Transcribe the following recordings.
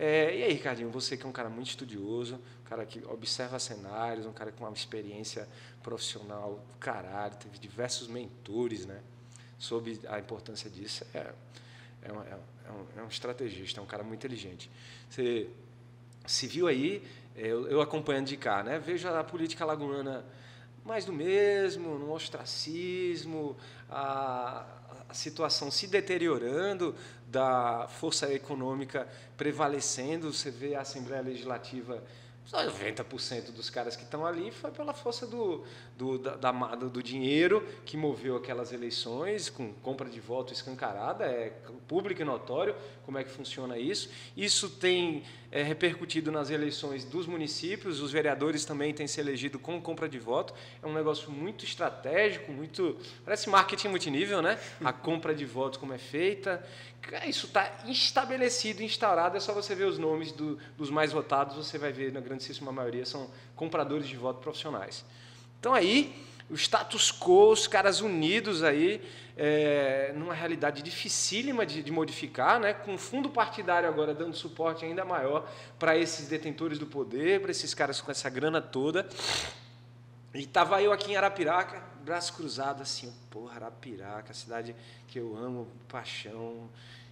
E aí, Ricardinho, você que é um cara muito estudioso, um cara que observa cenários, um cara com uma experiência profissional do caralho, teve diversos mentores, né, sobre a importância disso. É um estrategista, é um cara muito inteligente. Você se viu aí, eu acompanhando de cá, né, vejo a política alagoana mais do mesmo, no ostracismo, a situação se deteriorando, da força econômica prevalecendo. Você vê a Assembleia Legislativa, só 90% dos caras que estão ali foi pela força do dinheiro que moveu aquelas eleições, com compra de voto escancarada, é público e notório como é que funciona isso. Isso tem repercutido nas eleições dos municípios, os vereadores também têm se elegido com compra de voto. É um negócio muito estratégico, parece marketing multinível, né? A compra de votos como é feita. Isso está estabelecido, instaurado, é só você ver os nomes dos mais votados, você vai ver, na grandíssima maioria, são compradores de voto profissionais. Então, aí, o status quo, os caras unidos aí, numa realidade dificílima de modificar, né, com o fundo partidário agora dando suporte ainda maior para esses detentores do poder, para esses caras com essa grana toda. E estava eu aqui em Arapiraca, braço cruzado, assim, porra, Arapiraca, cidade que eu amo, paixão.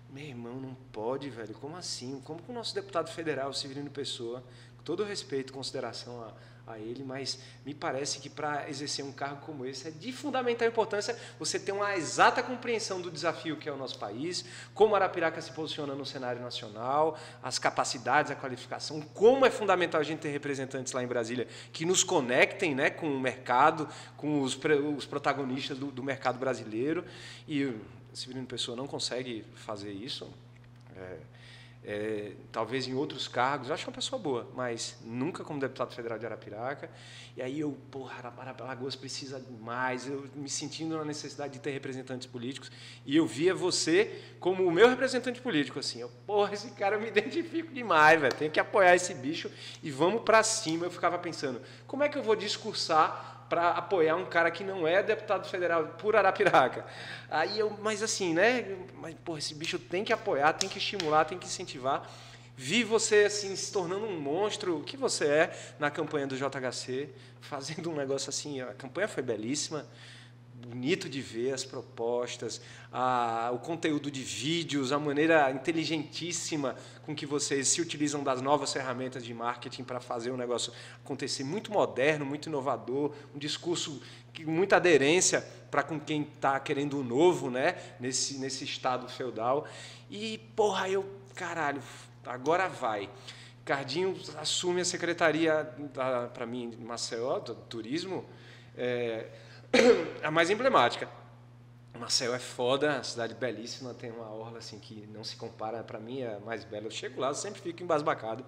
Meu irmão, não pode, velho, como assim? Como que o nosso deputado federal, Severino Pessoa, com todo respeito e consideração a ele, mas me parece que para exercer um cargo como esse é de fundamental importância você ter uma exata compreensão do desafio que é o nosso país, como Arapiraca se posiciona no cenário nacional, as capacidades, a qualificação, como é fundamental a gente ter representantes lá em Brasília que nos conectem, né, com o mercado, com os protagonistas do mercado brasileiro. E o Severino Pessoa não consegue fazer isso. Talvez em outros cargos, eu acho uma pessoa boa, mas nunca como deputado federal de Arapiraca. E aí Alagoas precisa mais, eu me sentindo na necessidade de ter representantes políticos, e eu via você como o meu representante político, assim, esse cara eu me identifico demais, velho, tenho que apoiar esse bicho e vamos para cima. Eu ficava pensando, como é que eu vou discursar para apoiar um cara que não é deputado federal por Arapiraca? Mas assim, né? Mas, esse bicho tem que apoiar, tem que estimular, tem que incentivar. Vi você assim se tornando um monstro, o que você é na campanha do JHC, fazendo um negócio assim. A campanha foi belíssima, bonito de ver as propostas, o conteúdo de vídeos, a maneira inteligentíssima com que vocês se utilizam das novas ferramentas de marketing para fazer o negócio acontecer, muito moderno, muito inovador, um discurso com muita aderência para com quem está querendo o novo, né, nesse estado feudal. E, caralho, agora vai. Cardinho assume a secretaria, para mim, de Maceió, do turismo, a mais emblemática. Maceió é foda, a cidade belíssima, tem uma orla assim que não se compara, para mim é a mais bela. Eu chego lá, eu sempre fico embasbacado.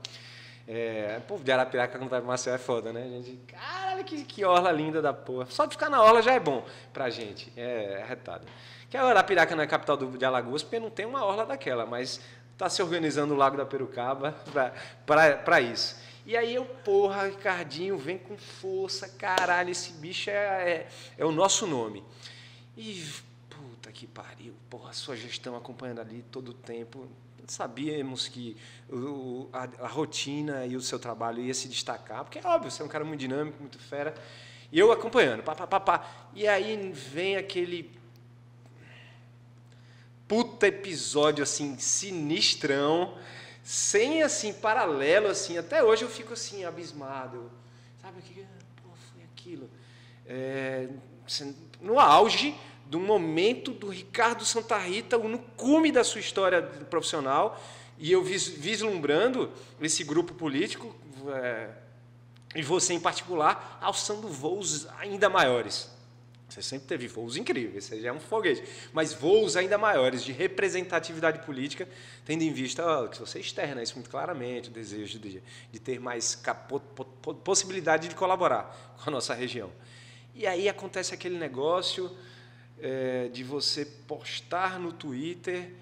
O povo de Arapiraca, quando vai para Maceió, é foda, né? A gente, caralho, que orla linda da porra. Só de ficar na orla já é bom pra gente, é arretado. Que a Arapiraca não é capital de Alagoas, porque não tem uma orla daquela, mas está se organizando o Lago da Perucaba para isso. E aí Ricardinho, vem com força, caralho, esse bicho é o nosso nome. E, puta que pariu, a sua gestão acompanhando ali todo o tempo. Sabíamos que a rotina e o seu trabalho ia se destacar, porque é óbvio, você é um cara muito dinâmico, muito fera. E eu acompanhando, E aí vem aquele puta episódio, assim, sinistrão, sem, assim, paralelo, assim. Até hoje eu fico, assim, abismado. Sabe o que foi aquilo? No auge do momento do Ricardo Santa Rita, no cume da sua história profissional, e eu vislumbrando esse grupo político, e você em particular, alçando voos ainda maiores. Você sempre teve voos incríveis, você já é um foguete, mas voos ainda maiores de representatividade política, tendo em vista que você externa isso muito claramente, o desejo de ter mais possibilidade de colaborar com a nossa região. E aí acontece aquele negócio de você postar no Twitter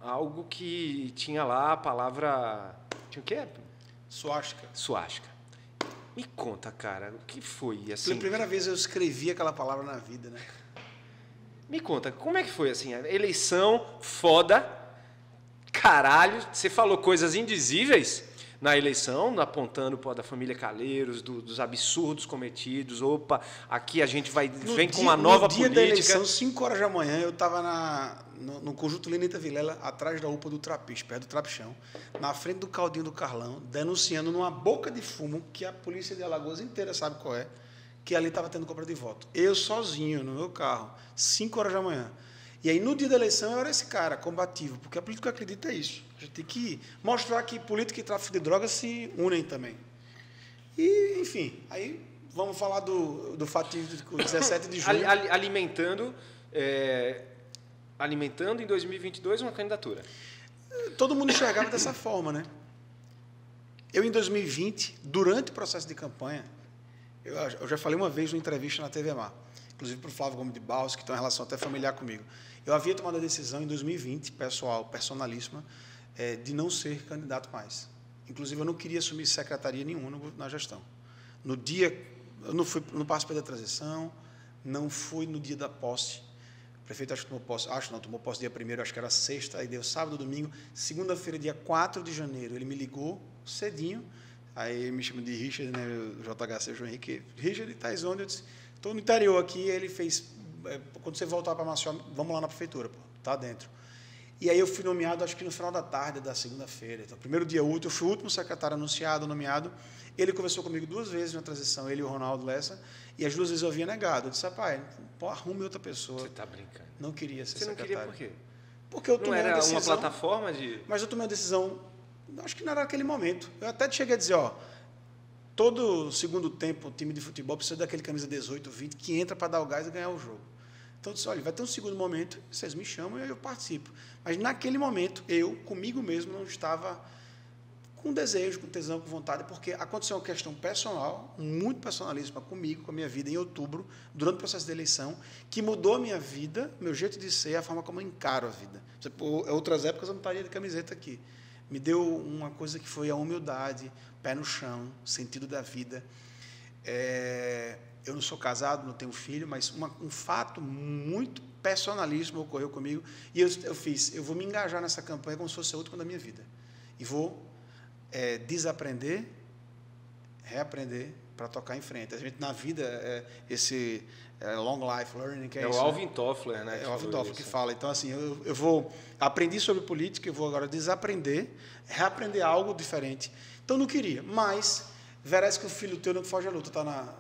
algo que tinha lá a palavra... Tinha o quê? Suástica. Me conta, cara, o que foi? Assim, pela primeira vez eu escrevi aquela palavra na vida, né? Me conta, como é que foi assim? A eleição foda, Caralho, você falou coisas indizíveis na eleição, apontando da família Calheiros, dos absurdos cometidos. Opa, aqui a gente vem com uma nova política. No dia da eleição, 5 horas da manhã, eu estava no conjunto Lenita Vilela, atrás da UPA do Trapiche, perto do Trapichão, na frente do Caldinho do Carlão, denunciando numa boca de fumo, que a polícia de Alagoas inteira sabe qual é, que ali estava tendo compra de voto. Eu sozinho, no meu carro, 5 horas da manhã. E aí, no dia da eleição, eu era esse cara, combativo, porque a política acredita isso. A gente tem que mostrar que política e tráfico de drogas se unem também. E, enfim, aí vamos falar do fatídico 17 de julho. Alimentando em 2022 uma candidatura. Todo mundo enxergava dessa forma, né? Eu, em 2020, durante o processo de campanha, eu já falei uma vez numa entrevista na TV Mar, inclusive para o Flávio Gomes de Barros, que tem uma relação até familiar comigo. Eu havia tomado a decisão em 2020, personalíssima, de não ser candidato mais. Inclusive, eu não queria assumir secretaria nenhuma na gestão. No dia, eu não participei da transição, não fui no dia da posse. O prefeito acho que tomou posse dia 1º, acho que era sexta, aí deu sábado, domingo. Segunda-feira, dia 4 de janeiro, ele me ligou cedinho, aí me chama de Richard, né, o JHC, o João Henrique. Richard, estás onde? Eu disse, estou no interior aqui. Ele fez, quando você voltar para Maceió, vamos lá na prefeitura, pô, tá dentro. E aí eu fui nomeado, acho que no final da tarde da segunda-feira. Então, primeiro dia útil, eu fui o último secretário anunciado, nomeado. Ele conversou comigo 2 vezes na transição, ele e o Ronaldo Lessa, e as 2 vezes eu havia negado. Eu disse, rapaz, arrume outra pessoa. Você está brincando. Não queria ser secretário. Você não queria por quê? Porque eu tomei uma decisão. Não era uma plataforma de... Mas eu tomei uma decisão, acho que não era naquele momento. Eu até cheguei a dizer, ó, todo segundo tempo o time de futebol precisa daquele camisa 18, 20, que entra para dar o gás e ganhar o jogo. Então, eu disse, olha, vai ter um segundo momento, vocês me chamam e aí eu participo. Mas, naquele momento, eu, comigo mesmo, não estava com desejo, com tesão, com vontade, porque aconteceu uma questão personal, muito personalíssima comigo, com a minha vida, em outubro, durante o processo de eleição, que mudou a minha vida, meu jeito de ser, a forma como eu encaro a vida. Em outras épocas, eu não estaria de camiseta aqui. Me deu uma coisa que foi a humildade, pé no chão, sentido da vida. Eu não sou casado, não tenho filho, mas um fato muito personalíssimo ocorreu comigo e eu vou me engajar nessa campanha como se fosse a última da minha vida. E vou desaprender, reaprender para tocar em frente. A gente, na vida, esse long life learning, que é isso, o Alvin Toffler, né? É o Alvin Toffler que fala. Então, assim, eu aprendi sobre política, eu vou agora desaprender, reaprender algo diferente. Então, não queria, mas verás que o filho teu não foge à luta, está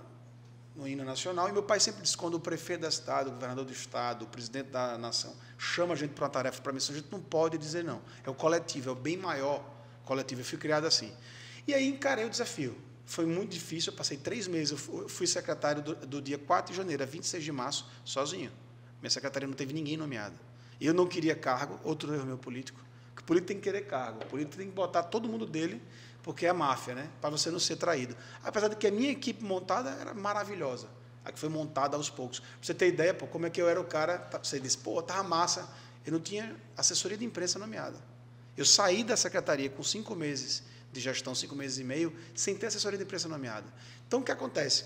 no hino nacional, e meu pai sempre disse, quando o prefeito da cidade, o governador do estado, o presidente da nação, chama a gente para uma tarefa, para uma missão, a gente não pode dizer não. É o coletivo, é o bem maior coletivo. Eu fui criado assim. E aí encarei o desafio. Foi muito difícil, eu passei 3 meses, eu fui secretário do dia 4 de janeiro a 26 de março, sozinho. Minha secretaria não teve ninguém nomeado. Eu não queria cargo, outro erro meu político, que o político tem que querer cargo, o político tem que botar todo mundo dele, porque é a máfia, né? Para você não ser traído. Apesar de que a minha equipe montada era maravilhosa, a que foi montada aos poucos. Para você ter ideia, como é que eu era o cara, você disse, estava massa, eu não tinha assessoria de imprensa nomeada. Eu saí da secretaria com 5 meses de gestão, 5 meses e meio, sem ter assessoria de imprensa nomeada. Então, o que acontece?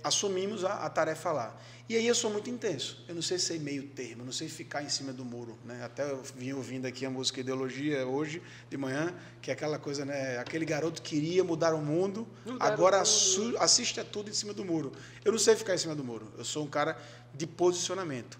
Assumimos a tarefa lá. E aí eu sou muito intenso. Eu não sei ser meio termo, não sei ficar em cima do muro, né? Até eu vim ouvindo aqui a música Ideologia hoje de manhã, que é aquela coisa, né? Aquele garoto queria mudar o mundo, agora assiste a tudo em cima do muro. Eu não sei ficar em cima do muro. Eu sou um cara de posicionamento.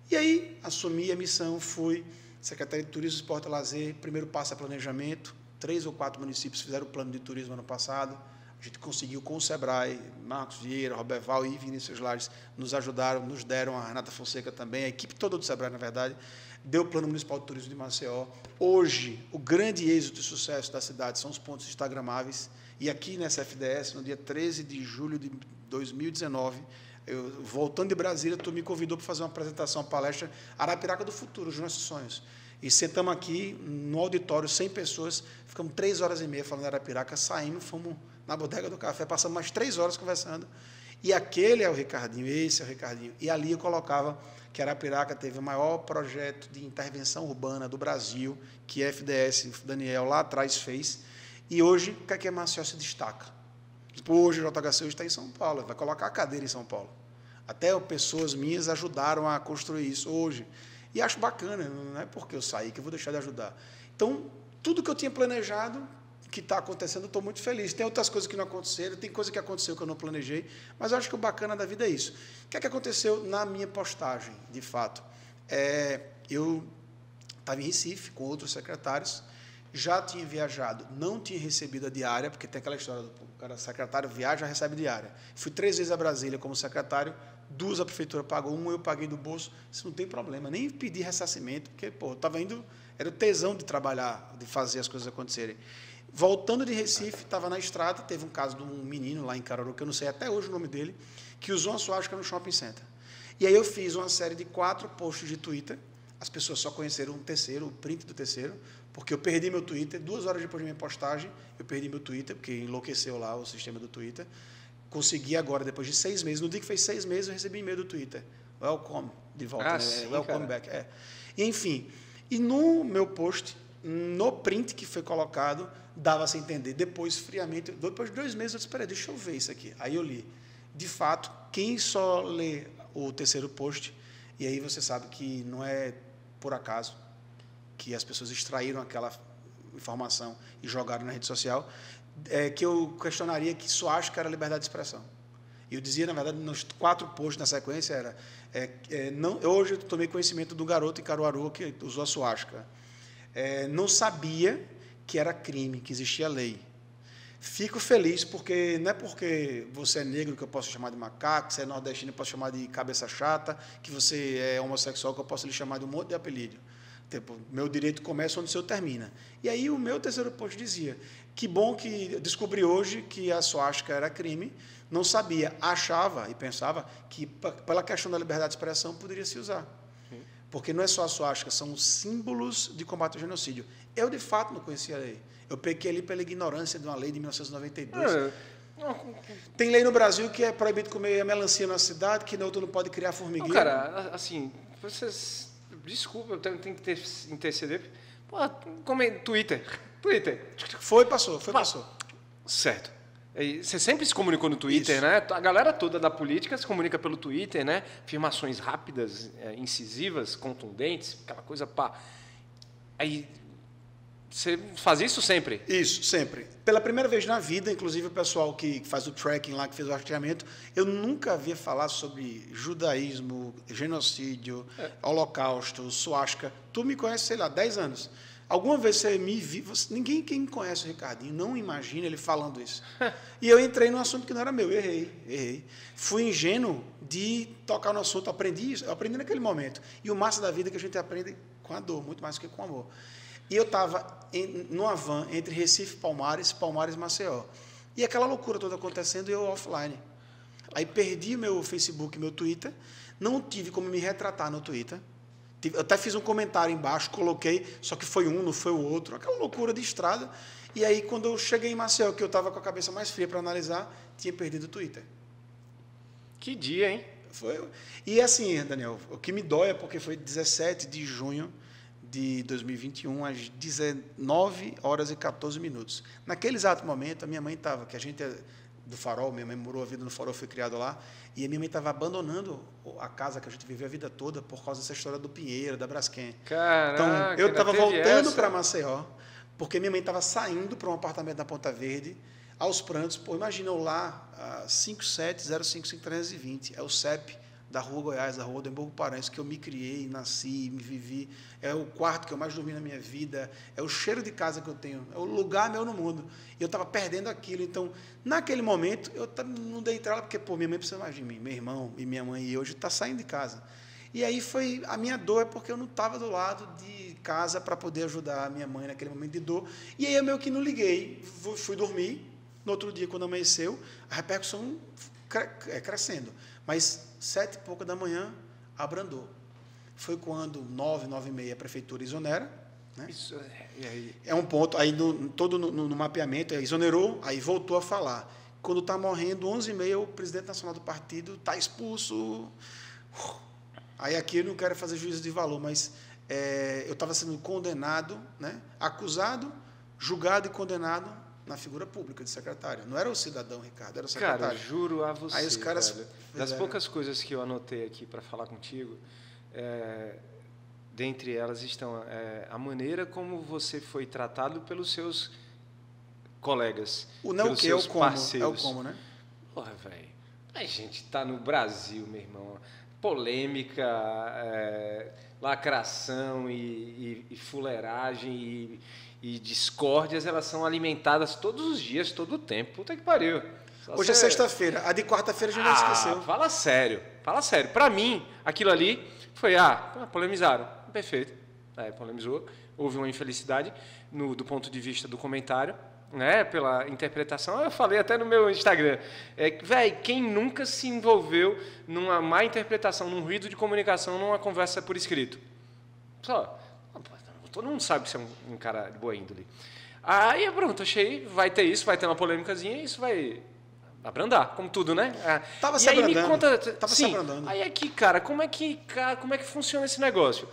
E aí assumi a missão, fui Secretaria de Turismo, Esporte e Lazer, primeiro passo é planejamento. 3 ou 4 municípios fizeram o plano de turismo ano passado. A gente conseguiu com o Sebrae, Marcos Vieira, Roberval e Vinícius Lares nos ajudaram, nos deram, a Renata Fonseca também, a equipe toda do Sebrae, na verdade, deu o Plano Municipal de Turismo de Maceió. Hoje, o grande êxito e sucesso da cidade são os pontos instagramáveis. E aqui nessa FDS, no dia 13 de julho de 2019, eu, voltando de Brasília, tu me convidou para fazer uma apresentação, uma palestra, Arapiraca do Futuro, os nossos sonhos. E sentamos aqui no auditório, 100 pessoas, ficamos 3 horas e meia falando de Arapiraca, saímos, fomos na bodega do café, passamos mais 3 horas conversando. E aquele é o Ricardinho, esse é o Ricardinho. E ali eu colocava que Arapiraca teve o maior projeto de intervenção urbana do Brasil, que a FDS, o Daniel, lá atrás fez. E hoje, o que é que a Maceió se destaca? Hoje o JHC está em São Paulo, vai colocar a cadeira em São Paulo. Até pessoas minhas ajudaram a construir isso hoje. E acho bacana, não é porque eu saí que eu vou deixar de ajudar. Então, tudo que eu tinha planejado, que está acontecendo, eu estou muito feliz. Tem outras coisas que não aconteceram, tem coisa que aconteceu que eu não planejei, mas eu acho que o bacana da vida é isso. O que é que aconteceu na minha postagem, de fato? Eu estava em Recife com outros secretários, já tinha viajado, não tinha recebido a diária, porque tem aquela história do cara secretário viaja, recebe diária. Fui 3 vezes a Brasília como secretário, 2 a prefeitura pagou, 1 eu paguei do bolso. Isso não tem problema, nem pedi ressarcimento, porque eu estava indo, era o tesão de trabalhar, de fazer as coisas acontecerem. Voltando de Recife, estava na estrada, teve um caso de um menino lá em Caruaru, que eu não sei até hoje o nome dele, que usou uma suástica no shopping center. E aí eu fiz uma série de 4 posts de Twitter, as pessoas só conheceram um terceiro, o print do terceiro, porque eu perdi meu Twitter, 2 horas depois da minha postagem, eu perdi meu Twitter, porque enlouqueceu lá o sistema do Twitter. Consegui agora, depois de 6 meses, no dia que fez 6 meses, eu recebi e-mail do Twitter. Welcome, de volta, né? Sim, Welcome cara. back. E, enfim, e no meu post, no print que foi colocado, dava-se a entender, depois, friamente, depois de 2 meses, eu disse, espera, deixa eu ver isso aqui. Aí eu li. De fato, quem só lê o terceiro post, e aí você sabe que não é por acaso que as pessoas extraíram aquela informação e jogaram na rede social, que eu questionaria que suástica era liberdade de expressão. E eu dizia, na verdade, nos 4 posts na sequência, hoje eu tomei conhecimento do garoto em Caruaru que usou a suástica. Não sabia que era crime, que existia lei. Fico feliz porque não é porque você é negro que eu posso chamar de macaco, que você é nordestino eu posso chamar de cabeça chata, que você é homossexual que eu posso lhe chamar de um monte de apelido. Tipo, meu direito começa onde o seu termina. E aí o meu terceiro post dizia, que bom que descobri hoje que a suástica era crime, não sabia, achava e pensava que pela questão da liberdade de expressão poderia se usar. Porque não é só a suástica, são símbolos de combate ao genocídio. Eu, de fato, não conhecia a lei. Eu pequei ali pela ignorância de uma lei de 1992. Tem lei no Brasil que é proibido comer melancia na cidade, que no outro não pode criar formigueiro. Não, cara, assim, vocês... Desculpa, eu tenho que interceder. Pô, como é Twitter. Foi, passou. Certo. Você sempre se comunicou no Twitter, isso, né? A galera toda da política se comunica pelo Twitter, né? Afirmações rápidas, incisivas, contundentes, aquela coisa pá. Aí você fazia isso sempre? Isso, sempre. Pela primeira vez na vida, inclusive o pessoal que faz o tracking lá, que fez o rastreamento, eu nunca havia falado sobre judaísmo, genocídio, holocausto, suástica. Tu me conhece, sei lá, 10 anos. Alguma vez você me viu, ninguém quem conhece o Ricardinho não imagina ele falando isso. E eu entrei num assunto que não era meu, errei. Fui ingênuo de tocar no assunto, aprendi isso, eu aprendi naquele momento. E o massa da vida é que a gente aprende com a dor, muito mais do que com amor. E eu estava numa van entre Recife, Palmares e Maceió. E aquela loucura toda acontecendo e eu offline. Aí perdi meu Facebook, meu Twitter, não tive como me retratar no Twitter. Eu até fiz um comentário embaixo, coloquei, só que foi um, não foi o outro. Aquela loucura de estrada. E aí, quando eu cheguei em Maceió, que eu estava com a cabeça mais fria para analisar, tinha perdido o Twitter. Que dia, hein? Foi. E assim, Daniel, o que me dói é porque foi 17 de junho de 2021, às 19 horas e 14 minutos. Naquele exato momento, a minha mãe estava, que a gente é do Farol, minha mãe morou a vida no Farol, foi criado lá, e a minha mãe estava abandonando a casa que a gente viveu a vida toda por causa dessa história do Pinheiro, da Braskem. Caraca, então, eu estava voltando para Maceió, porque minha mãe estava saindo para um apartamento na Ponta Verde, aos prantos. Pô, imagina eu lá, 57055320, é o CEP da Rua Goiás, da Rua do Emborgo Paranhos, que eu me criei, nasci, me vivi, é o quarto que eu mais dormi na minha vida, é o cheiro de casa que eu tenho, é o lugar meu no mundo. E eu estava perdendo aquilo. Então, naquele momento, eu não dei trela, porque, pô, minha mãe precisa mais de mim, meu irmão e minha mãe, e hoje está saindo de casa. E aí foi, a minha dor é porque eu não estava do lado de casa para poder ajudar a minha mãe naquele momento de dor. E aí eu meio que não liguei, fui dormir. No outro dia, quando amanheceu, a repercussão crescendo. Mas 7 e pouca da manhã, abrandou. Foi quando 9h30 a prefeitura exonera. Né? Isso, e aí? É um ponto, aí todo no mapeamento, exonerou, aí voltou a falar. Quando está morrendo, 11h30, o presidente nacional do partido está expulso. Aí aqui eu não quero fazer juízo de valor, mas eu estava sendo condenado, né? Acusado, julgado e condenado na figura pública de secretário. Não era o cidadão, Ricardo, era o secretário. Cara, juro a você, aí os caras velho, das poucas coisas que eu anotei aqui para falar contigo, Dentre elas estão a maneira como você foi tratado pelos seus colegas, pelos seus parceiros. É o como, né? Porra, velho. A gente tá no Brasil, meu irmão. Polêmica, lacração e fuleiragem e discórdias, elas são alimentadas todos os dias, todo o tempo. Puta que pariu. Hoje é sexta-feira. A de quarta-feira a gente não esqueceu. Fala sério. Pra mim, aquilo ali foi, polemizaram. Perfeito. Polemizou. Houve uma infelicidade do ponto de vista do comentário, né, pela interpretação. Eu falei até no meu Instagram. Velho, quem nunca se envolveu numa má interpretação, num ruído de comunicação, numa conversa por escrito? Só. Todo mundo sabe que você é um cara de boa índole. Aí, pronto, achei, vai ter isso, vai ter uma polêmicazinha e isso vai abrandar, como tudo, né? Tava se abrandando. Aí me conta, se abrandando. Aí aqui, cara, como é que funciona esse negócio?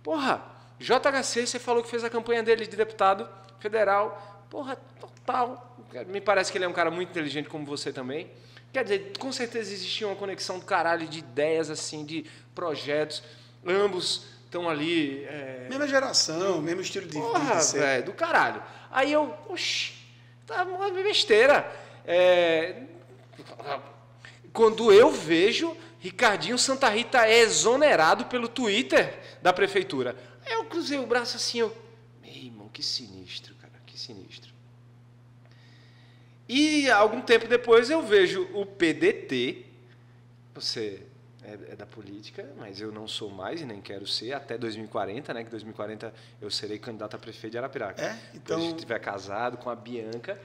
Porra, JHC, você falou que fez a campanha dele de deputado federal. Porra, total. Me parece que ele é um cara muito inteligente como você também. Quer dizer, com certeza existia uma conexão do caralho de ideias, assim, de projetos. Ambos estão ali... Mesma geração, mesmo estilo de vida. Porra, velho, do caralho. Aí eu, tá uma besteira. Quando eu vejo Ricardinho Santa Rita é exonerado pelo Twitter da prefeitura. Aí eu cruzei o braço assim, meu irmão, que sinistro, cara, que sinistro. E algum tempo depois eu vejo o PDT, você é da política, mas eu não sou mais e nem quero ser até 2040, né? Que 2040 eu serei candidato a prefeito de Arapiraca. Então... Se eu estiver casado com a Bianca,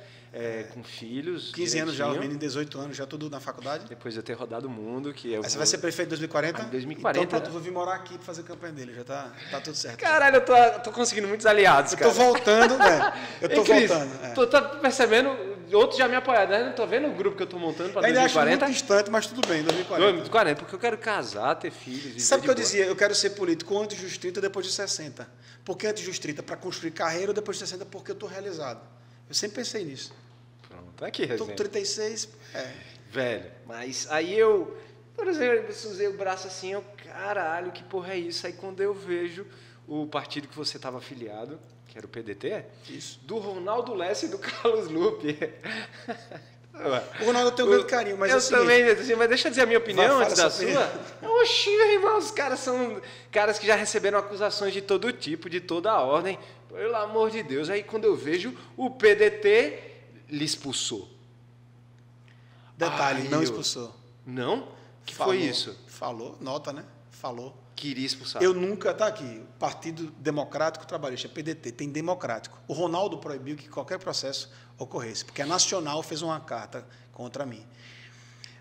com filhos... 15 anos já, o menino 18 anos, já tudo na faculdade. Depois de eu ter rodado o mundo, que Você vai ser prefeito em 2040? Em 2040. Então, pronto, vou vir morar aqui para fazer campanha dele, já tá tudo certo. Caralho, eu tô conseguindo muitos aliados, cara. Eu tô voltando, né? Eu tô voltando. Tu tá percebendo... Outros já me apoiaram, né? Não tô vendo o grupo que eu tô montando para 2040. Ainda acho muito distante, mas tudo bem, 2040. 2040, porque eu quero casar, ter filhos. Sabe o que eu dizia? Eu quero ser político antes dos 30, depois dos 60. Por que antes dos 30? Para construir carreira, ou depois dos 60, porque eu tô realizado. Eu sempre pensei nisso. Pronto, aqui, resenha. Tô com 36, Velho, mas aí eu, por exemplo, eu usei o braço assim, caralho, que porra é isso? Aí quando eu vejo o partido que você estava afiliado, que era o PDT, isso. Do Ronaldo Lessa e do Carlos Lupe. O Ronaldo eu tenho um grande carinho, mas eu assim... também, assim, mas deixa eu dizer a minha opinião antes da sua. Oxi, meu irmão, os caras são caras que já receberam acusações de todo tipo, de toda a ordem. Pelo amor de Deus. Aí quando eu vejo o PDT, lhe expulsou. Detalhe, não expulsou. Não? Que foi isso? Falou, nota, né? Falou. Queria expulsar. Eu nunca, tá aqui, Partido Democrático Trabalhista, PDT, tem democrático. O Ronaldo proibiu que qualquer processo ocorresse, porque a Nacional fez uma carta contra mim.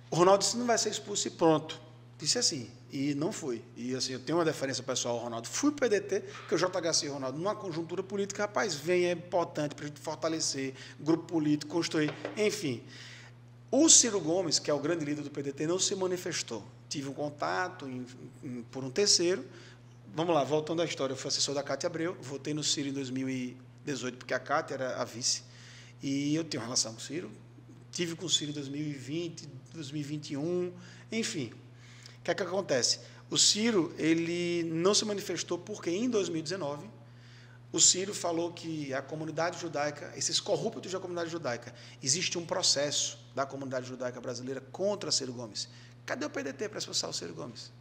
O Ronaldo disse, não vai ser expulso e pronto. Disse assim, e não fui. E assim, eu tenho uma deferência pessoal ao Ronaldo. Fui PDT, porque o JHC e o Ronaldo, numa conjuntura política, rapaz, vem, é importante para a gente fortalecer, grupo político, construir, enfim. O Ciro Gomes, que é o grande líder do PDT, não se manifestou. Tive um contato por um terceiro. Vamos lá, voltando à história. Eu fui assessor da Cátia Abreu, votei no Ciro em 2018, porque a Cátia era a vice. E eu tenho uma relação com o Ciro. Tive com o Ciro em 2020, 2021, enfim. O que é que acontece? O Ciro ele não se manifestou porque, em 2019, o Ciro falou que a comunidade judaica, esses corruptos da comunidade judaica, existe um processo da comunidade judaica brasileira contra Ciro Gomes. Cadê o PDT para expulsar o Ciro Gomes?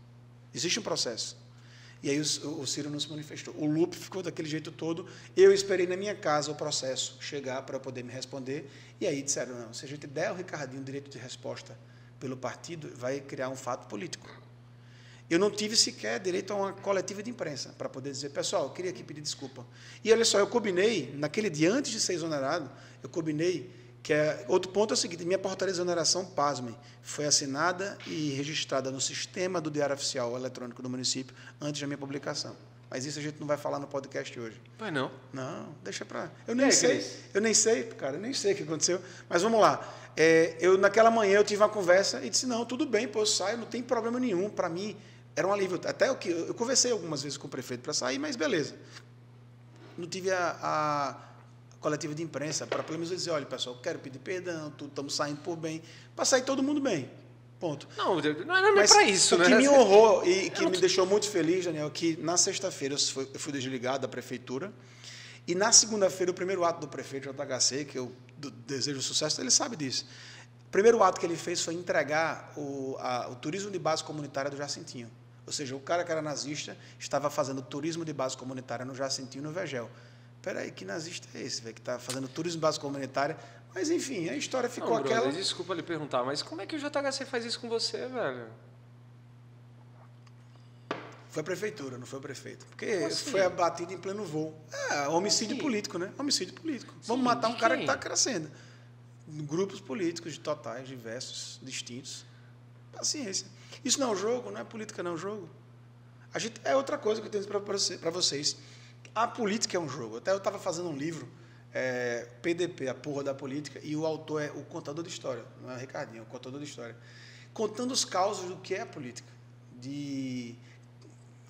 Existe um processo. E aí o Ciro não se manifestou. O Lupe ficou daquele jeito todo. Eu esperei na minha casa o processo chegar para eu poder me responder. E aí disseram, não, se a gente der ao Ricardinho o direito de resposta pelo partido, vai criar um fato político. Eu não tive sequer direito a uma coletiva de imprensa para poder dizer, pessoal, eu queria aqui pedir desculpa. E olha só, eu combinei, naquele dia antes de ser exonerado, eu combinei que outro ponto é o seguinte, minha portaria de exoneração, pasmem, foi assinada e registrada no sistema do Diário Oficial Eletrônico do município antes da minha publicação. Mas isso a gente não vai falar no podcast hoje. Vai não? Não, deixa para... Eu nem sei, cara, eu nem sei o que aconteceu. Mas vamos lá. Naquela manhã eu tive uma conversa e disse, não, tudo bem, pô, eu saio, não tem problema nenhum. Para mim, era um alívio. Até eu conversei algumas vezes com o prefeito para sair, mas beleza. Não tive a coletiva de imprensa para pelo menos dizer, olha, pessoal, quero pedir perdão, estamos saindo por bem, para sair todo mundo bem. Ponto. Não era nem para isso, né? O que me honrou e que me deixou muito feliz, Daniel, é que na sexta-feira eu fui desligado da prefeitura e na segunda-feira o primeiro ato do prefeito JHC, que eu desejo sucesso, ele sabe disso. O primeiro ato que ele fez foi entregar o turismo de base comunitária do Jacintinho. Ou seja, o cara que era nazista estava fazendo turismo de base comunitária no Jacintinho e no Vegel. Peraí, que nazista é esse, velho, que está fazendo turismo de base comunitária? Mas, enfim, a história ficou aquela... Brother, desculpa lhe perguntar, mas como é que o JHC faz isso com você, velho? Foi a prefeitura, não foi o prefeito. Porque assim? foi abatido em pleno voo. Homicídio político, né? Homicídio político. Sim, vamos matar um cara quem? que está crescendo. Grupos políticos de totais, diversos, distintos. Paciência. Isso não é um jogo, não é política, não é um jogo. É outra coisa que eu tenho para vocês. A política é um jogo. Até eu estava fazendo um livro, PDP, a porra da política, e o autor é o contador de história, não é o Ricardinho, é o contador de história, contando os causos do que é a política, de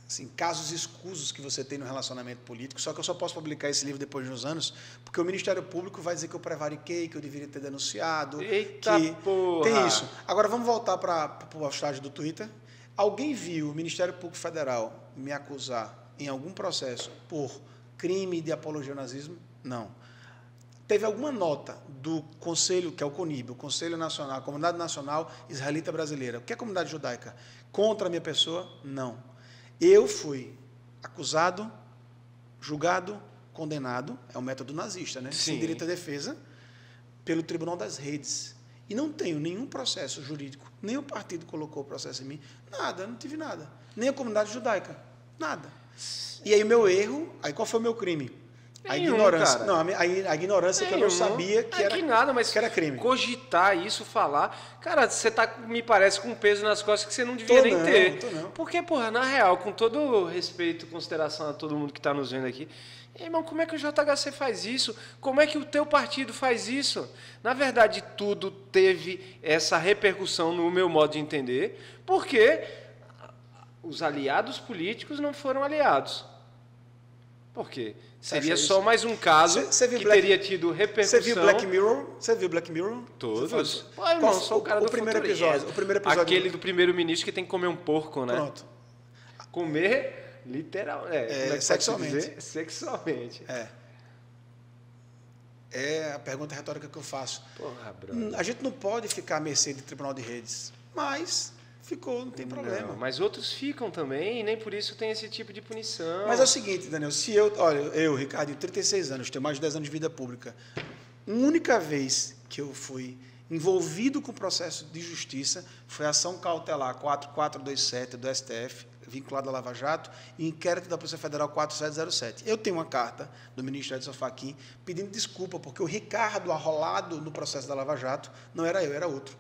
assim, casos escusos que você tem no relacionamento político, só que eu só posso publicar esse livro depois de uns anos, porque o Ministério Público vai dizer que eu prevariquei, que eu deveria ter denunciado. Eita que porra! Tem isso. Agora vamos voltar para o hashtag do Twitter. Alguém viu o Ministério Público Federal me acusar em algum processo por crime de apologia ao nazismo? Não. Teve alguma nota do Conselho, que é o CONIB, o Conselho Nacional, a Comunidade Nacional Israelita Brasileira, o que é a comunidade judaica, contra a minha pessoa? Não. Eu fui acusado, julgado, condenado, é o método nazista, né? Sem direito à defesa, pelo Tribunal das Redes. E não tenho nenhum processo jurídico, nem o partido colocou o processo em mim, nada, não tive nada. Nem a comunidade judaica, nada. E aí o meu erro, aí qual foi o meu crime? A ignorância. Cara. Não, a ignorância que eu não sabia que era, que nada, mas que era crime. Cogitar isso, falar... Cara, você tá, me parece, com um peso nas costas que você não devia nem ter. Não. Porque, porra, na real, com todo respeito e consideração a todo mundo que está nos vendo aqui, irmão, como é que o JHC faz isso? Como é que o teu partido faz isso? Na verdade, tudo teve essa repercussão no meu modo de entender, porque os aliados políticos não foram aliados. Por quê? Seria só mais um caso que teria tido repercussão. Você viu Black Mirror? Você viu Black Mirror? Todos. Pô, irmão, sou o cara do primeiro episódio. O primeiro episódio. Aquele do primeiro-ministro que tem que comer um porco, né? Pronto. Comer, literalmente. Sexualmente. Sexualmente. É a pergunta retórica que eu faço. Porra, brother. A gente não pode ficar à mercê de tribunal de redes, mas... ficou, não tem problema. Não, mas outros ficam também e nem por isso tem esse tipo de punição. Mas é o seguinte, Daniel, se eu, Ricardo, 36 anos, tenho mais de 10 anos de vida pública, a única vez que eu fui envolvido com o processo de justiça foi a ação cautelar 4427 do STF, vinculada à Lava Jato, e inquérito da Polícia Federal 4707. Eu tenho uma carta do ministro Edson Fachin pedindo desculpa, porque o Ricardo arrolado no processo da Lava Jato não era eu, era outro.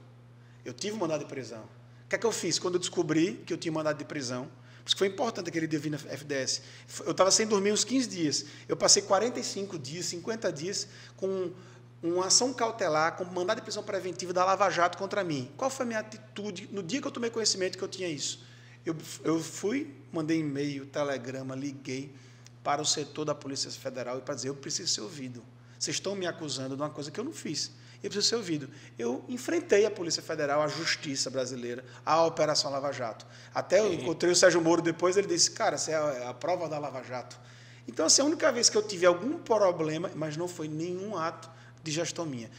Eu tive mandado de prisão. O que é que eu fiz? Quando eu descobri que eu tinha mandado de prisão, por isso que foi importante aquele dia vir na FDS, eu estava sem dormir uns 15 dias. Eu passei 45 dias, 50 dias com uma ação cautelar, com mandado de prisão preventiva da Lava Jato contra mim. Qual foi a minha atitude no dia que eu tomei conhecimento que eu tinha isso? Eu fui, mandei e-mail, telegrama, liguei para o setor da Polícia Federal e para dizer, eu preciso ser ouvido. Vocês estão me acusando de uma coisa que eu não fiz. Eu preciso ser ouvido. Eu enfrentei a Polícia Federal, a Justiça Brasileira, a Operação Lava Jato. Até eu encontrei o Sérgio Moro depois, ele disse, cara, essa é a prova da Lava Jato. Então, assim, a única vez que eu tive algum problema, mas não foi nenhum ato de gestão minha.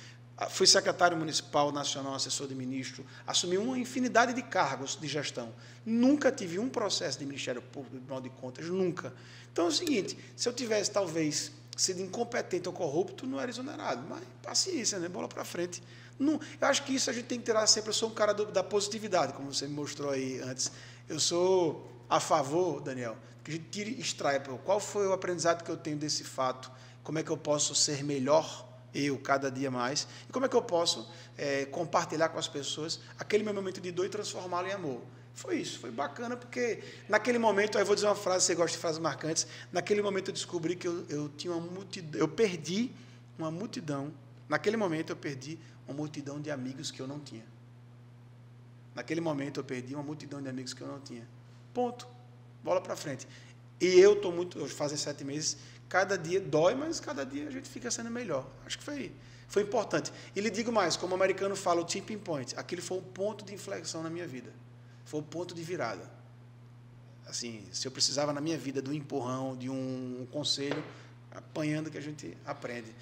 Fui secretário municipal, nacional, assessor de ministro, assumi uma infinidade de cargos de gestão. Nunca tive um processo de Ministério Público, de Tribunal de Contas, nunca. Então, é o seguinte, se eu tivesse, talvez, sido incompetente ou corrupto, não era exonerado. Mas, paciência, né? Bola para frente. Não, eu acho que isso a gente tem que tirar sempre. Eu sou um cara da positividade, como você me mostrou aí antes. Eu sou a favor, Daniel, que a gente tire, extraia qual foi o aprendizado que eu tenho desse fato, como é que eu posso ser melhor cada dia mais, e como é que eu posso compartilhar com as pessoas aquele meu momento de dor e transformá-lo em amor. Foi isso, foi bacana, porque naquele momento, aí eu vou dizer uma frase, você gosta de frases marcantes, naquele momento eu descobri que eu tinha uma multidão, eu perdi uma multidão, naquele momento eu perdi uma multidão de amigos que eu não tinha. Naquele momento eu perdi uma multidão de amigos que eu não tinha. Ponto. Bola para frente. E eu estou muito, fazem 7 meses, cada dia dói, mas cada dia a gente fica sendo melhor. Acho que foi importante. E lhe digo mais, como o americano fala, o tipping point, aquele foi um ponto de inflexão na minha vida. Foi um ponto de virada. Assim, se eu precisava na minha vida de um empurrão, de um conselho, apanhando que a gente aprende.